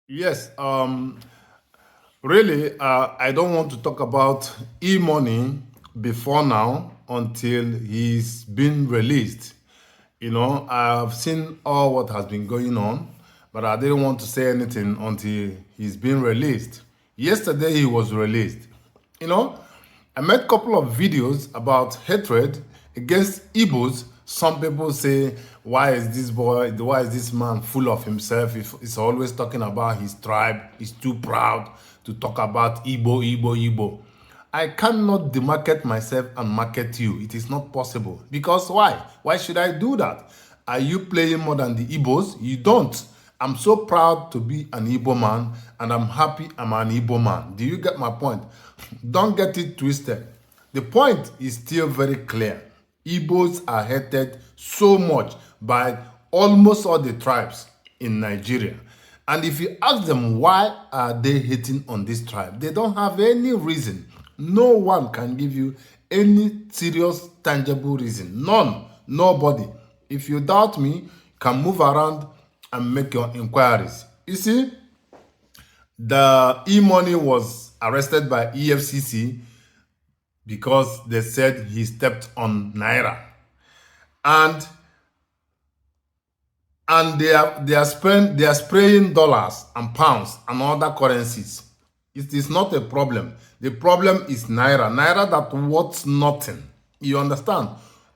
Yes, really, I don't want to talk about E-Money before now until he's been released. I've seen all what has been going on, but I didn't want to say anything until he's been released. Yesterday, he was released. You know, I made a couple of videos about hatred against Igbos. Some people say, why is this man full of himself? If he's always talking about his tribe, he's too proud to talk about Igbo, Igbo, Igbo. I cannot demarket myself and market you. It is not possible. Because why? Why should I do that? Are you playing more than the Igbos? You don't. I'm so proud to be an Igbo man, and I'm happy I'm an Igbo man. Do you get my point? Don't get it twisted. The point is still very clear. Igbos are hated so much by almost all the tribes in Nigeria. And if you ask them why are they hating on this tribe, they don't have any reason. No one can give you any serious, tangible reason. None. Nobody. If you doubt me, you can move around and make your inquiries. You see, the E-Money was arrested by EFCC because they said he stepped on Naira. And they are spraying dollars and pounds and other currencies. It is not a problem. The problem is Naira. Naira that worth nothing. You understand?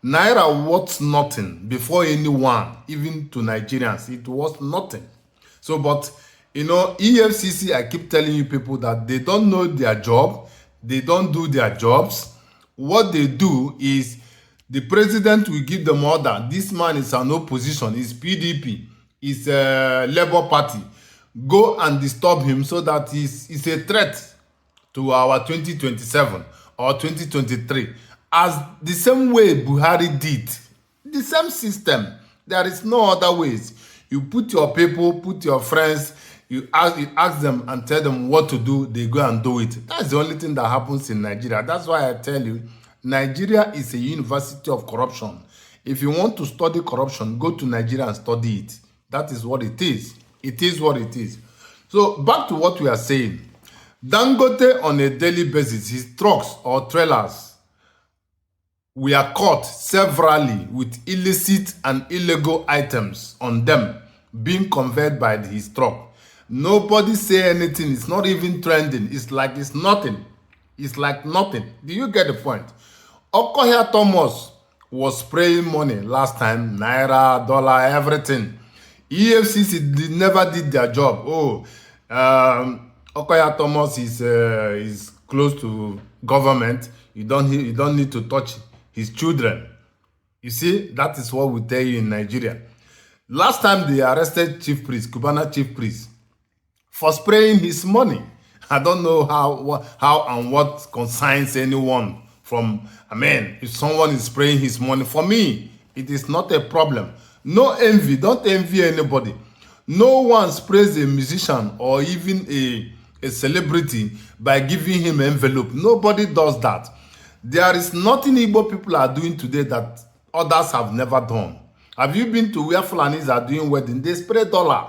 Naira worth nothing before anyone, even to Nigerians. It was nothing. So, but EFCC, I keep telling you people that they don't know their job. They don't do their jobs. What they do is the president will give them order. This man is an opposition, is PDP, is a Labour Party. Go and disturb him so that he's a threat to our 2027 or 2023. As the same way Buhari did. The same system. There is no other ways. You put your people, put your friends, you ask them and tell them what to do, they go and do it. That's the only thing that happens in Nigeria. That's why I tell you, Nigeria is a university of corruption. If you want to study corruption, go to Nigeria and study it. That is what it is. It is what it is. So back to what we are saying. Dangote on a daily basis, his trucks or trailers were caught severally with illicit and illegal items on them being conveyed by his truck. Nobody say anything. It's not even trending. It's like it's nothing. It's like nothing. Do you get the point? Okohia Thomas was spraying money last time, naira, dollar, everything. EFCC never did their job. Okohia Thomas is close to government. You don't need to touch his children. You see, that is what we tell you in Nigeria. Last time they arrested Chief Priest, Cubana Chief Priest, for spraying his money. I don't know how and what concerns anyone from, if someone is spraying his money. For me, it is not a problem. No envy. Don't envy anybody. No one sprays a musician or even a celebrity by giving him envelope. Nobody does that. There is nothing Igbo people are doing today that others have never done. Have you been to where Fulanis are doing wedding? They spray dollar.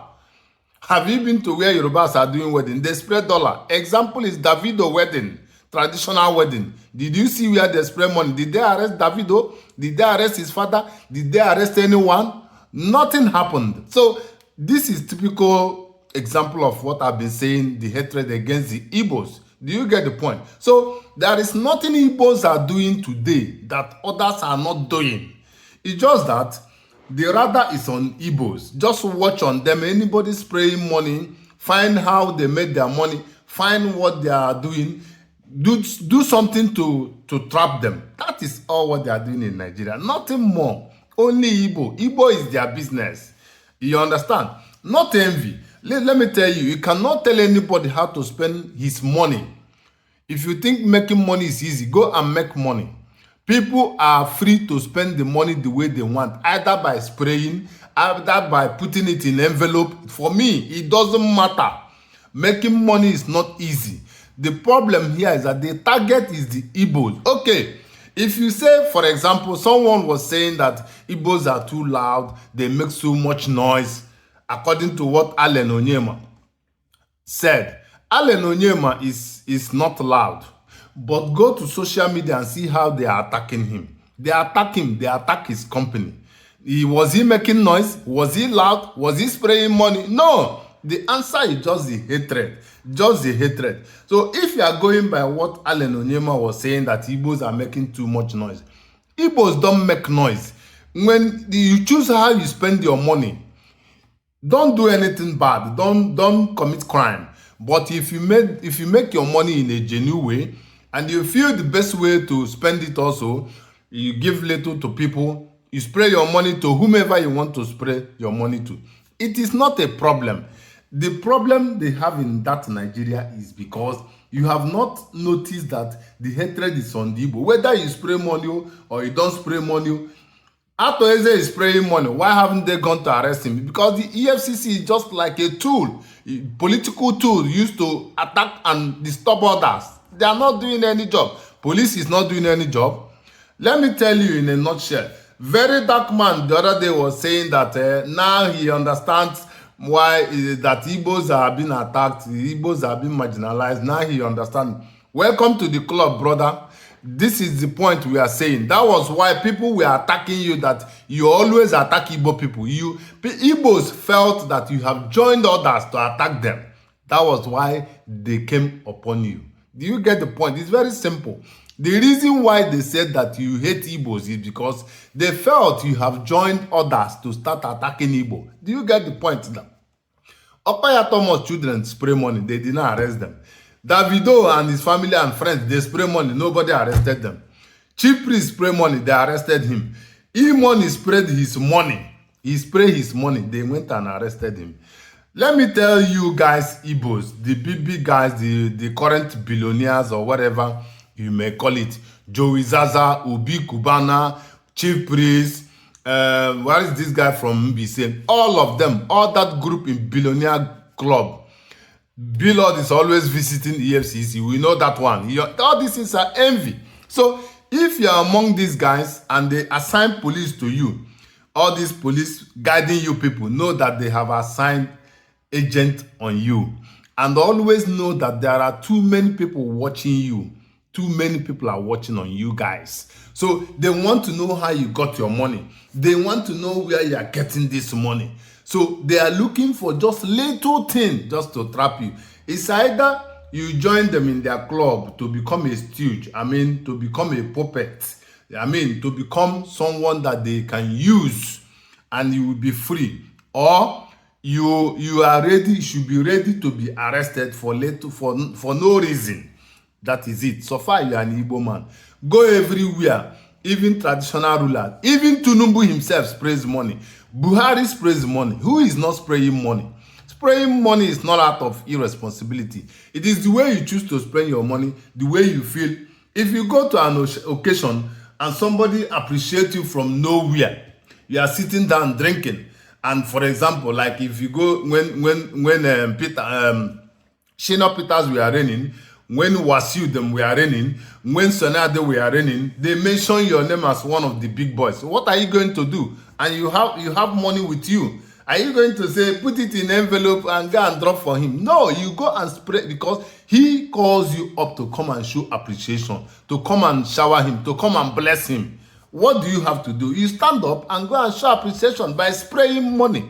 Have you been to where Yorubas are doing wedding? They spray dollar. Example is Davido wedding, traditional wedding. Did you see where they spray money? Did they arrest Davido? Did they arrest his father? Did they arrest anyone? Nothing happened. So this is typical example of what I've been saying, the hatred against the Igbos. Do you get the point? So there is nothing Igbos are doing today that others are not doing. It's just that the radar is on Igbos. Just watch on them. Anybody spraying money, find how they made their money, find what they are doing, do something to trap them. That is all what they are doing in Nigeria. Nothing more. Only Igbo. Igbo is their business. You understand? Not envy. Let me tell you, you cannot tell anybody how to spend his money. If you think making money is easy, go and make money. People are free to spend the money the way they want, either by spraying, either by putting it in envelope. For me, it doesn't matter. Making money is not easy. The problem here is that the target is the Igbos. Okay, if you say, for example, someone was saying that Igbos are too loud, they make so much noise, according to what Allen Onyema said, Allen Onyema is not loud, but go to social media and see how they are attacking him. They attack him, they attack his company. Was he making noise? Was he loud? Was he spraying money? No. The answer is just the hatred. Just the hatred. So if you are going by what Allen Onyema was saying, that Igbos are making too much noise, Igbos don't make noise. When you choose how you spend your money, don't do anything bad. Don't commit crime. But if you make your money in a genuine way, and you feel the best way to spend it also, you give little to people, you spray your money to whomever you want to spray your money to. It is not a problem. The problem they have in that Nigeria is because you have not noticed that the hatred is on the Igbo. Whether you spray money or you don't spray money, Ato Eze is spraying money. Why haven't they gone to arrest him? Because the EFCC is just like a tool, a political tool used to attack and disturb others. They are not doing any job. Police is not doing any job. Let me tell you in a nutshell. Very dark man the other day was saying that now he understands why that Igbos are being attacked, Igbos are being marginalized. Now he understands. Welcome to the club, brother. This is the point we are saying. That was why people were attacking you, that you always attack Igbo people. Igbos felt that you have joined others to attack them. That was why they came upon you. Do you get the point? It's very simple. The reason why they said that you hate Igbos is because they felt you have joined others to start attacking Igbo. Do you get the point now? Opaya Thomas children spray money. They did not arrest them. Davido and his family and friends, they spray money. Nobody arrested them. Chief priest spray money. They arrested him. E-Money sprayed his money. He sprayed his money. They went and arrested him. Let me tell you guys, Igbos, the big guys, the current billionaires or whatever you may call it, Joey Zaza, Obi Kubana, Chief Priest, where is this guy from MBC? All of them, all that group in billionaire club. Billard is always visiting EFCC. We know that one. All these things are envy. So if you are among these guys and they assign police to you, all these police guiding you people, know that they have assigned agent on you. And always know that there are too many people watching you. Too many people are watching on you guys. So they want to know how you got your money. They want to know where you are getting this money. So they are looking for just little thing just to trap you. It's either you join them in their club to become a stooge, to become a puppet, to become someone that they can use and you will be free. Or you are ready, you should be ready to be arrested for no reason. That is it. So far you are an Igbo man. Go everywhere, even traditional rulers. Even Tinubu himself sprays money. Buhari sprays money. Who is not spraying money? Spraying money is not out of irresponsibility. It is the way you choose to spend your money, the way you feel. If you go to an occasion and somebody appreciates you from nowhere, you are sitting down drinking, and for example, like if you go when Shina Peters were reigning, when Wasiu them were reigning, when Sonade were reigning, they mention your name as one of the big boys. What are you going to do? And you have money with you. Are you going to say, put it in envelope and go and drop for him? No, you go and spray, because he calls you up to come and show appreciation, to come and shower him, to come and bless him. What do you have to do? You stand up and go and show appreciation by spraying money.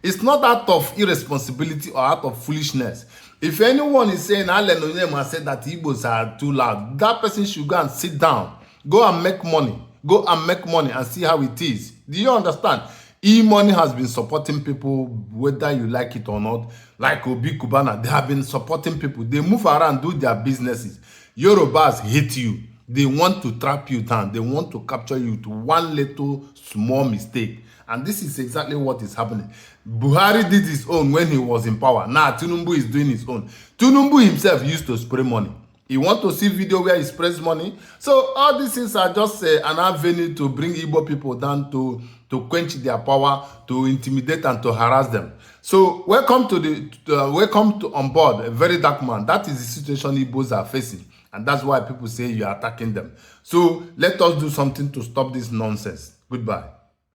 It's not out of irresponsibility or out of foolishness. If anyone is saying Allen Onyema said that Igbos are too loud, that person should go and sit down. Go and make money. Go and make money and see how it is. Do you understand? E-Money has been supporting people, whether you like it or not. Like Obi Kubana, they have been supporting people. They move around, do their businesses. Yorubas hate you. They want to trap you down. They want to capture you to one little small mistake. And this is exactly what is happening. Buhari did his own when he was in power. Now Tinubu is doing his own. Tinubu himself used to spray money. You want to see video where he sprays money? So all these things are just an avenue to bring Igbo people down, to quench their power, to intimidate and to harass them. So welcome to on board a very dark man. That is the situation Igbos are facing. And that's why people say you are attacking them. So let us do something to stop this nonsense. Goodbye.